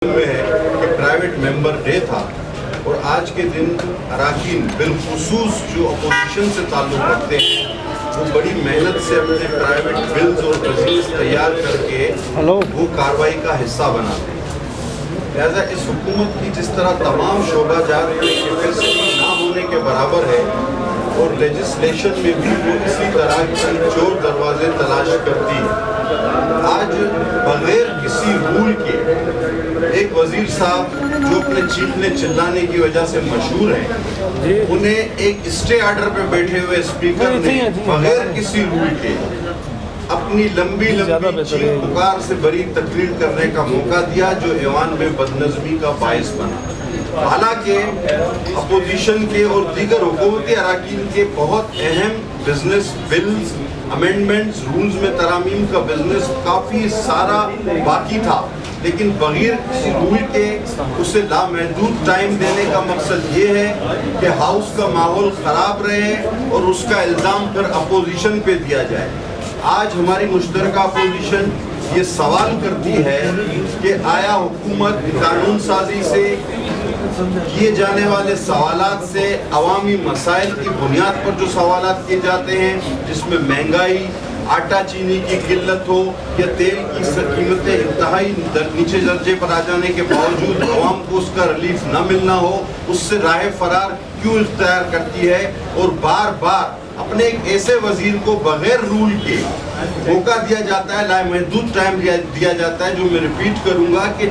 में है कि प्राइवेट मेंबर डे था और आज के दिन अराकीन बिलखुसूस जो अपोजिशन से ताल्लुक़ रखते हैं वो बड़ी मेहनत से अपने प्राइवेट बिल्स और वजीर तैयार करके वो कार्रवाई का हिस्सा बनाते हैं। लिहाजा इस हुकूमत की जिस तरह तमाम शोबाजात में कैपेसिटी ना होने के बराबर है और लेजिस्लेशन में भी वो इसी तरह की चोर दरवाजे तलाश करती है। आज बगैर किसी रूल के एक वजीर साहब जो अपने चीखने चिल्लाने की वजह से मशहूर हैं, उन्हें एक स्टे ऑर्डर पे बैठे हुए स्पीकर ने बगैर किसी रूल के अपनी लंबी चीख पुकार से बड़ी तकरीर करने का मौका दिया जो ऐवान में बदनज़मी का बायस बना। हालांकि अपोजिशन के और दीगर हुकूमती अराकीन के बहुत अहम बिजनेस बिल्स, अमेंडमेंट्स, रूल्स में तरामीम का बिजनेस काफ़ी सारा बाकी था, लेकिन बगैर किसी रूल के उसे लामहदूद टाइम देने का मकसद ये है कि हाउस का माहौल ख़राब रहे और उसका इल्ज़ाम फिर अपोजिशन पे दिया जाए। आज हमारी मुश्तरका अपोजिशन ये सवाल करती है कि आया हुकूमत कानून साजी से किए जाने वाले सवालात से अवामी मसाइल की बुनियाद पर जो सवालात किए जाते हैं, जिसमें महंगाई, आटा चीनी की किल्लत हो या तेल की कीमतें इंतहाई नीचे दर्जे पर आ जाने के बावजूद अवाम को उसका रिलीफ न मिलना हो, उससे राह फरार क्यों इख्तियार करती है और बार बार अपने एक ऐसे वजीर को बगैर रूल के मौका दिया जाता है, लामहदूद टाइम दिया जाता है, जो मैं रिपीट करूंगा कि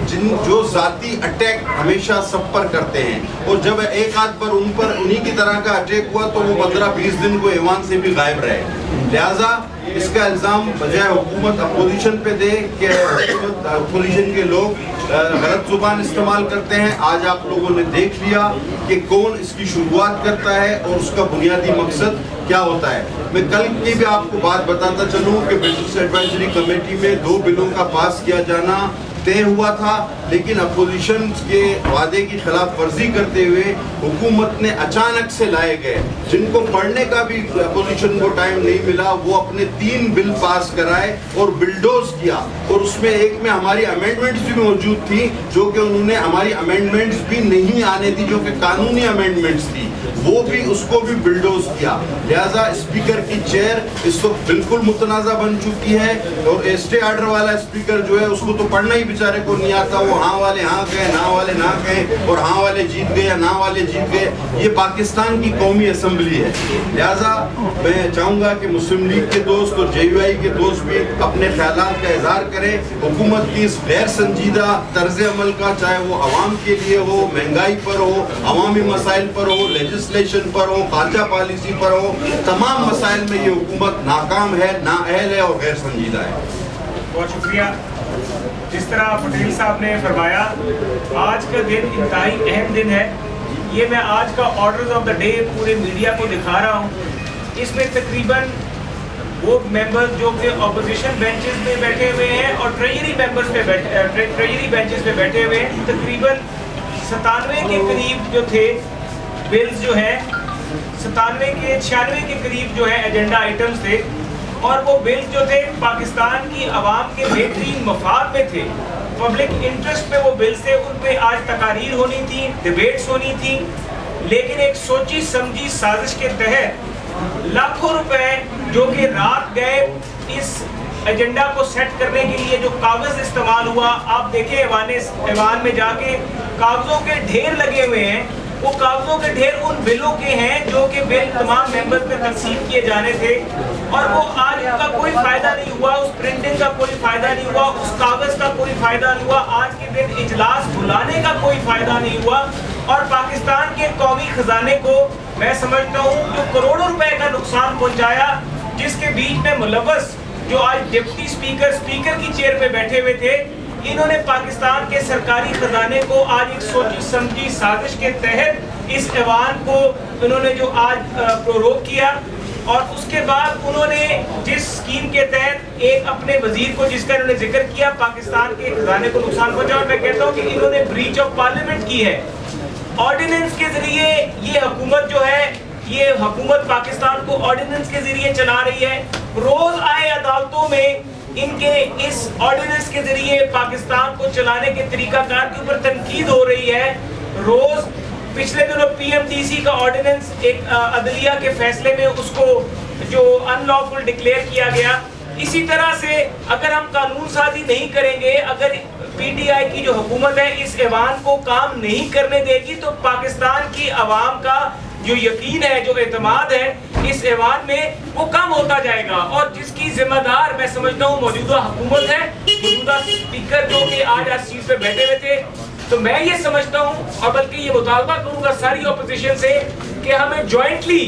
जो जाती अटैक हमेशा सब पर करते हैं और जब एक आध पर उन्हीं की तरह का अटैक हुआ तो वो 15-20 दिन को ऐवान से भी गायब रहे। लिहाजा इसका इल्ज़ाम बजाय हुकूमत अपोजिशन पे दे कि अपोजिशन के लोग गलत जुबान इस्तेमाल करते हैं। आज आप लोगों ने देख लिया कि कौन इसकी शुरुआत करता है और उसका बुनियादी मकसद क्या होता है। मैं कल की भी आपको बात बताता चलूँ कि बिजनेस एडवाइजरी कमेटी में 2 बिलों का पास किया जाना तय हुआ था, लेकिन अपोजिशन के वादे की खिलाफ वर्जी करते हुए हुकूमत ने अचानक से लाए गए, जिनको पढ़ने का भी अपोजिशन को टाइम नहीं मिला, वो अपने 3 बिल पास कराए और बिल्डोज किया और उसमें एक में हमारी अमेंडमेंट्स भी मौजूद थी जो कि उन्होंने हमारी अमेंडमेंट्स भी नहीं आने दी, जो कि कानूनी अमेंडमेंट्स थी, वो भी उसको भी बिल्डोज किया। लिहाजा स्पीकर की चेयर इस वक्त बिल्कुल मुतनाज़ा बन चुकी है और स्टे ऑर्डर वाला स्पीकर जो है उसको तो पढ़ना ही बेचारे को नहीं आता। वो हाँ वाले हाँ गए, ना वाले ना गए और हाँ वाले जीत गए या ना वाले जीत गए। ये पाकिस्तान की कौमी असम्बली है। लिहाजा मैं चाहूँगा कि मुस्लिम लीग के दोस्त और JUI के दोस्त भी अपने ख्यालात का इजहार करें। हुकूमत की इस गैर संजीदा तर्ज अमल का, चाहे वो अवाम के लिए हो, महंगाई पर हो, अवामी मसाइल पर हो, लेजिस्लेशन पर हो, खारजा पॉलिसी पर हो, तमाम मसाइल में ये हुकूमत नाकाम है, नाअहल है और गैर संजीदा है। बहुत शुक्रिया। जिस तरह पटेल साहब ने फरमाया, आज का दिन इंतहाई अहम दिन है। ये मैं आज का ऑर्डर्स ऑफ द डे पूरे मीडिया को दिखा रहा हूँ। इसमें तकरीबन वो मेंबर्स जो कि अपोजिशन बेंचेस पे बैठे हुए हैं और ट्रेजरी मेंबर्स पे ट्रेजरी बेंचेस पे बैठे हुए हैं, तकरीबन 97 के करीब जो थे बिल्स जो है, 97 के 96 के करीब जो है एजेंडा आइटम्स थे और वो बिल्स जो थे पाकिस्तान की आवाम के बेहतरीन मफाद में थे, पब्लिक इंटरेस्ट पे वो बिल्स थे। उन पे आज तकारीर होनी थी, डिबेट्स होनी थी, लेकिन एक सोची समझी साजिश के तहत लाखों रुपए जो कि रात गए इस एजेंडा को सेट करने के लिए, जो कागज इस्तेमाल हुआ, आप देखें ऐवान में जाके कागजों के ढेर लगे हुए हैं। वो कागजों के ढेर उन बिलों के हैं जो कि बिल तमाम मेंबर्स पे तकसीम किए जाने थे और वो आज का कोई फायदा नहीं हुआ, उस प्रिंटिंग का कोई फायदा नहीं हुआ, उस कागज का कोई फायदा नहीं हुआ, आज के दिन इजलास बुलाने का कोई फायदा नहीं हुआ और पाकिस्तान के कौमी खजाने को मैं समझता हूँ जो करोड़ों रुपए का नुकसान पहुंचाया, जिसके बीच में मुलव्वस जो आज डिप्टी स्पीकर की चेयर पे बैठे हुए थे, इन्होंने पाकिस्तान के सरकारी खजाने को आज एक सोची समझी साजिश के तहत इस ऐवान को इन्होंने जो आज प्रोरोग किया और उसके बाद उन्होंने जिस स्कीम के तहत एक अपने वजीर को, जिसका इन्होंने जिक्र किया, पाकिस्तान के खजाने को नुकसान पहुंचा और मैं कहता हूँ कि इन्होंने ब्रीच ऑफ पार्लियामेंट की है। ऑर्डिनेंस के जरिए ये हुकूमत जो है, ये हुकूमत पाकिस्तान को ऑर्डिनेंस के जरिए चला रही है। रोज आए अदालतों में ان کے اس آرڈیننس کے ذریعے پاکستان کو چلانے کے طریقہ کار کے اوپر تنقید ہو رہی ہے. روز پچھلے دنوں پی ایم ڈی سی کا آرڈیننس ایک عدلیہ کے فیصلے میں اس کو جو ان لافل ڈکلیئر کیا گیا. اسی طرح سے اگر ہم قانون سازی نہیں کریں گے, اگر پی ٹی آئی کی جو حکومت ہے اس ایوان کو کام نہیں کرنے دے گی, تو پاکستان کی عوام کا جو یقین ہے, جو اعتماد ہے اس ایوان میں, وہ کم ہوتا جائے گا. اور جس کی ذمہ دار میں سمجھتا ہوں موجودہ حکومت ہے, موجودہ اسپیکر جو کہ آج اس چیز پہ بیٹھے ہوئے تھے. تو میں یہ سمجھتا ہوں, اور بلکہ یہ مطالبہ کروں گا ساری اپوزیشن سے, کہ ہمیں جوائنٹلی,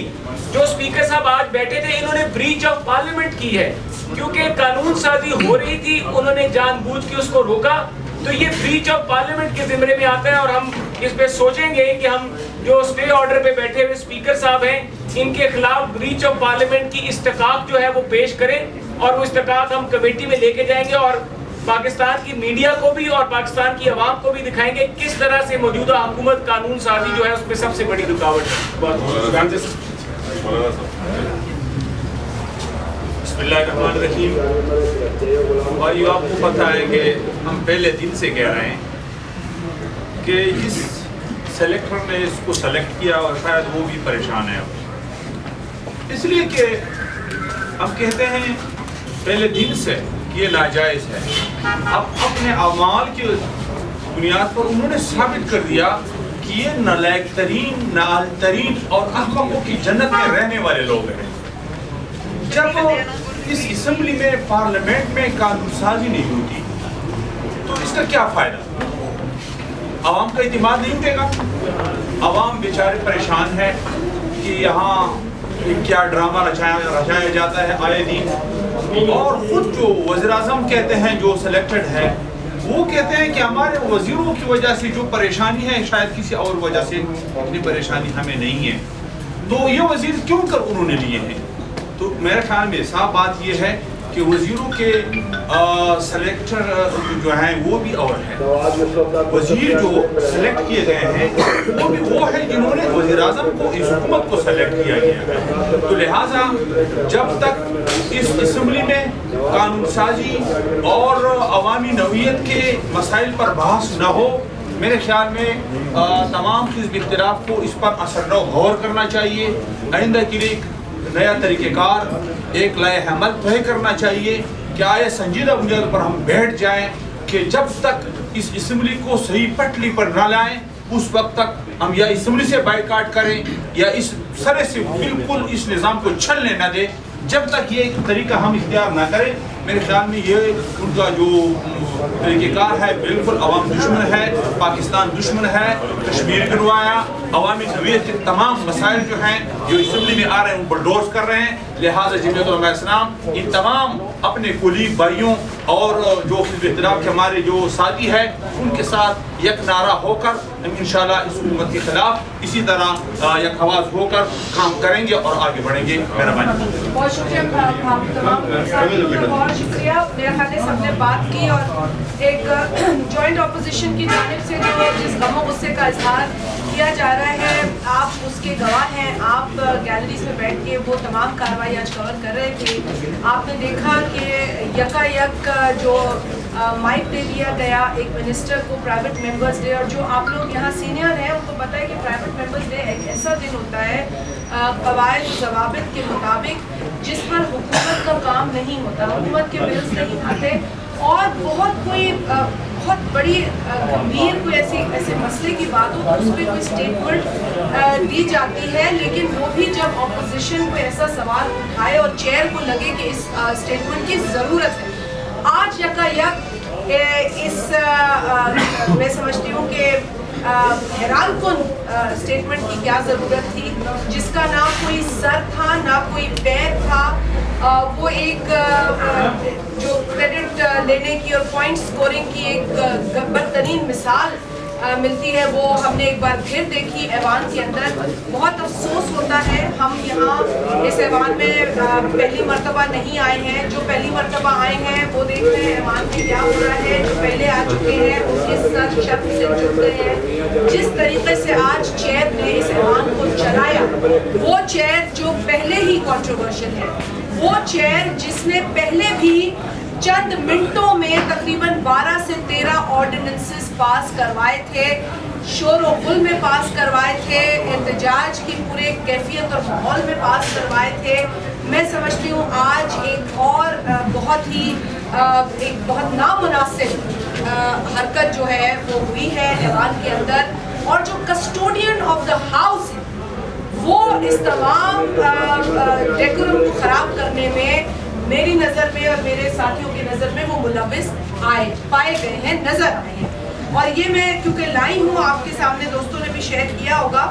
جو اسپیکر صاحب آج بیٹھے تھے انہوں نے بریچ آف پارلیمنٹ کی ہے, کیونکہ قانون سازی ہو رہی تھی, انہوں نے جان بوجھ کے اس کو روکا. تو یہ بریچ آف پارلیمنٹ کے زمرے میں آتا ہے, اور ہم اس پہ سوچیں گے کہ ہم جو اسٹے آرڈر پہ بیٹھے ہوئے اسپیکر صاحب ہیں ان کے خلاف بریچ آف پارلیمنٹ کی استحقاق جو ہے وہ پیش کریں, اور وہ استحقاق ہم کمیٹی میں لے کے جائیں گے, اور پاکستان کی میڈیا کو بھی اور پاکستان کی عوام کو بھی دکھائیں گے کس طرح سے موجودہ حکومت قانون سازی جو ہے اس میں سب سے بڑی رکاوٹ ہے. بسم اللہ الرحمن الرحیم. بھائی آپ کو پتہ ہے کہ ہم پہلے دن سے کہہ رہے ہیں کہ جس سلیکٹر نے اس کو سلیکٹ کیا اور شاید وہ بھی پریشان ہے, اس لیے کہ ہم کہتے ہیں پہلے دن سے یہ ناجائز ہے. اب اپنے اعمال کی بنیاد پر انہوں نے ثابت کر دیا کہ یہ نالائق ترین, نااہل ترین اور احمقوں کی جنت میں رہنے والے لوگ ہیں. جب اس اسمبلی میں, پارلیمنٹ میں قانون سازی نہیں ہوتی تو اس کا کیا فائدہ؟ عوام کا اعتماد نہیں اٹھے گا. عوام بیچارے پریشان ہیں کہ یہاں کیا ڈرامہ رچایا جاتا ہے آئے دن, اور خود جو وزیر اعظم کہتے ہیں جو سلیکٹڈ ہے وہ کہتے ہیں کہ ہمارے وزیروں کی وجہ سے جو پریشانی ہے شاید کسی اور وجہ سے اتنی پریشانی ہمیں نہیں ہے. تو یہ وزیر کیوں کر انہوں نے لیے ہیں؟ تو میرے خیال میں صاف بات یہ ہے کہ وزیروں کے سلیکٹر جو ہیں وہ بھی اور ہیں. وزیر جو سلیکٹ کیے گئے ہیں وہ بھی وہ ہیں جنہوں نے وزیر اعظم کو, اس حکومت کو سلیکٹ کیا گیا ہے. تو لہٰذا جب تک اس اسمبلی میں قانون سازی اور عوامی نوعیت کے مسائل پر بحث نہ ہو, میرے خیال میں تمام حزب اختلاف کو اس پر اثر و غور کرنا چاہیے. آئندہ کے لیے نیا طریقہ کار, ایک لائحہ عمل طے کرنا چاہیے کہ آئے سنجیدہ بنیاد پر ہم بیٹھ جائیں کہ جب تک اس اسمبلی کو صحیح پٹری پر نہ لائیں اس وقت تک ہم یا اسمبلی سے بائیکاٹ کریں یا اس سرے سے بالکل اس نظام کو چھلنے نہ دیں. جب تک یہ طریقہ ہم اختیار نہ کریں میرے خیال میں یہ ان کا جو طریقہ کار ہے بالکل عوام دشمن ہے, پاکستان دشمن ہے, کشمیر گروایا, عوامی نوعیت کے تمام مسائل جو ہیں جو اسمبلی میں آ رہے ہیں ان پر ڈورس کر رہے ہیں. لہٰذا جمعیت علماء اسلام ان تمام اپنے کولیگ بھائیوں اور جو حزب اختلاف کے ہمارے جو ساتھی ہیں ان کے ساتھ یک نعرہ ہو کر ہم انشاءاللہ اس حکومت کے خلاف اسی طرح یک آواز ہو کر کام کریں گے اور آگے بڑھیں گے. مہربانی. بہت شکریہ تمام بہت شکریہ. میرا خیال ہے سب نے بات کی اور ایک جوائنٹ اپوزیشن کی جانب سے جو جس غم و غصے کا اظہار کیا جا رہا ہے آپ اس کے گواہ ہیں. آپ گیلریز میں بیٹھ کے وہ تمام کارروائی آج کور کر رہے تھے. آپ نے دیکھا کہ یکا یک جو مائک دے دیا گیا ایک منسٹر کو پرائیویٹ ممبرز ڈے, اور جو آپ لوگ یہاں سینئر ہیں ان کو پتہ ہے کہ پرائیویٹ ممبرز ڈے ایک ایسا دن ہوتا ہے قواعد و ضوابط کے مطابق جس پر حکومت کا کام نہیں ہوتا, حکومت کے بلز نہیں آتے, اور بہت کوئی بہت بڑی گمبھیر کوئی ایسے مسئلے کی بات ہو تو اس پہ کوئی اسٹیٹمنٹ دی جاتی ہے. لیکن وہ بھی جب اپوزیشن کوئی ایسا سوال اٹھائے اور چیئر کو لگے کہ اس اسٹیٹمنٹ کی ضرورت ہے. آج یکا یک اس میں سمجھتی ہوں کہ حیران کن اسٹیٹمنٹ کی کیا ضرورت تھی جس کا نہ کوئی سر تھا نہ کوئی پیر تھا. وہ ایک جو کریڈٹ لینے کی اور پوائنٹ سکورنگ کی ایک بدترین مثال ملتی ہے وہ ہم نے ایک بار پھر دیکھی ایوان کے اندر. بہت افسوس ہوتا ہے ہم یہاں اس ایوان میں پہلی مرتبہ نہیں آئے ہیں. جو پہلی مرتبہ آئے ہیں وہ دیکھ رہے ہیں ایوان میں کیا ہو رہا ہے. جو پہلے آ چکے ہیں ان کے ساتھ شب سے جڑ گئے ہیں. جس طریقے سے آج چیئر نے اس ایوان کو چلایا وہ چیئر جو پہلے ہی کنٹروورشل ہے, وہ چیئر جس نے پہلے بھی चंद मिनटों में तकरीबन 12 से 13 ऑर्डिनेंसेस पास करवाए थे, शोर व गुल में पास करवाए थे, एहतजाज की पूरे कैफियत और माहौल में पास करवाए थे। मैं समझती हूँ आज एक और एक बहुत नामुनासिब हरकत जो है वो हुई है ऐवान के अंदर, और जो कस्टोडियन ऑफ द हाउस है वो इस तमाम डेकोरम को ख़राब करने में मेरी नज़र में और मेरे साथियों की नज़र में वो मुलविस पाए गए हैं, नज़र आए हैं। और ये मैं क्योंकि लाई हूँ आपके सामने, दोस्तों ने भी शेयर किया होगा,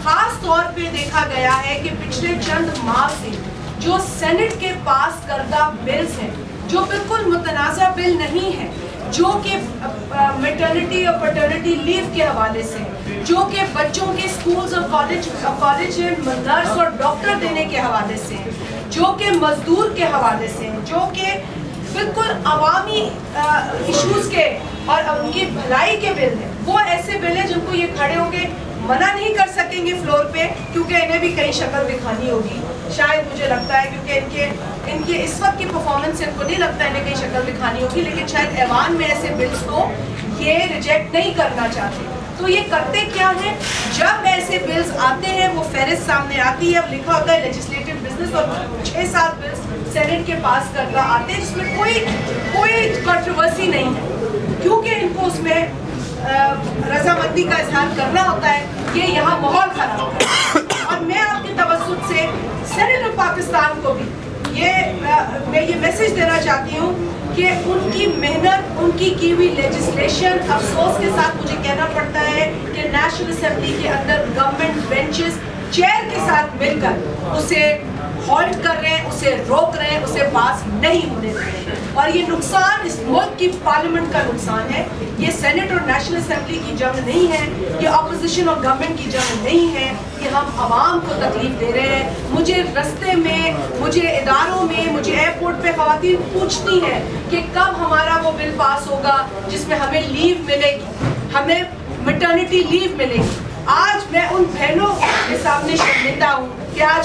ख़ास तौर पे देखा गया है कि पिछले चंद माह से जो सेनेट के पास करदा बिल्स हैं, जो बिल्कुल मुतनाज़ा बिल नहीं है, जो कि मैटरनिटी और पैटर्निटी लीव के हवाले से, जो कि बच्चों के स्कूल्स और कॉलेज नर्स और डॉक्टर देने के हवाले से, जो कि मजदूर के हवाले से, जो कि बिल्कुल अवामी इश्यूज़ के और उनकी भलाई के बिल हैं, वो ऐसे बिल हैं जिनको ये खड़े होके मना नहीं कर सकेंगे फ्लोर पे, क्योंकि इन्हें भी कई शक्ल दिखानी होगी, शायद मुझे लगता है, क्योंकि इनके इस वक्त की परफॉर्मेंस से इनको नहीं लगता इन्हें कई शक्ल दिखानी होगी, लेकिन शायद ऐवान में ऐसे बिल्स को ये रिजेक्ट नहीं करना चाहते। तो ये करते क्या है, जब ऐसे बिल्स आते हैं वो फहरिस्त सामने आती है, लिखा होता है लेजिस्लेटिव बिजनेस, और 6-7 बिल्स सेनेट के पास करना आते हैं जिसमें कोई कंट्रोवर्सी नहीं है, क्योंकि इनको उसमें रजामंदी का इजहार करना होता है, ये यहाँ माहौल खराब है। और मैं आपके तवज्जुह से सेनेट ऑफ पाकिस्तान को भी मैं ये मैसेज देना चाहती हूँ कि उनकी मेहनत, उनकी की हुई लेजिस्लेशन, अफसोस के साथ मुझे कहना पड़ता है कि नेशनल असेंबली के अंदर गवर्नमेंट बेंचेस चेयर के साथ मिलकर उसे हॉल्ट कर रहे हैं, उसे रोक रहे हैं, उसे पास नहीं होने दे रहे हैं। और ये नुकसान इस मुल्क की पार्लियामेंट का नुकसान है, ये सेनेट और नेशनल असेंबली की जंग नहीं है, ये अपोजिशन और गवर्नमेंट की जंग नहीं है, ये हम आवाम को तकलीफ दे रहे हैं। मुझे रास्ते में, मुझे इदारों में, मुझे एयरपोर्ट पे ख़वातीन पूछती हैं कि कब हमारा वो बिल पास होगा जिसमें हमें लीव मिलेगी, हमें मैटरनिटी लीव मिलेगी। आज मैं उन बहनों के सामने शर्मिंदा हूँ कि आज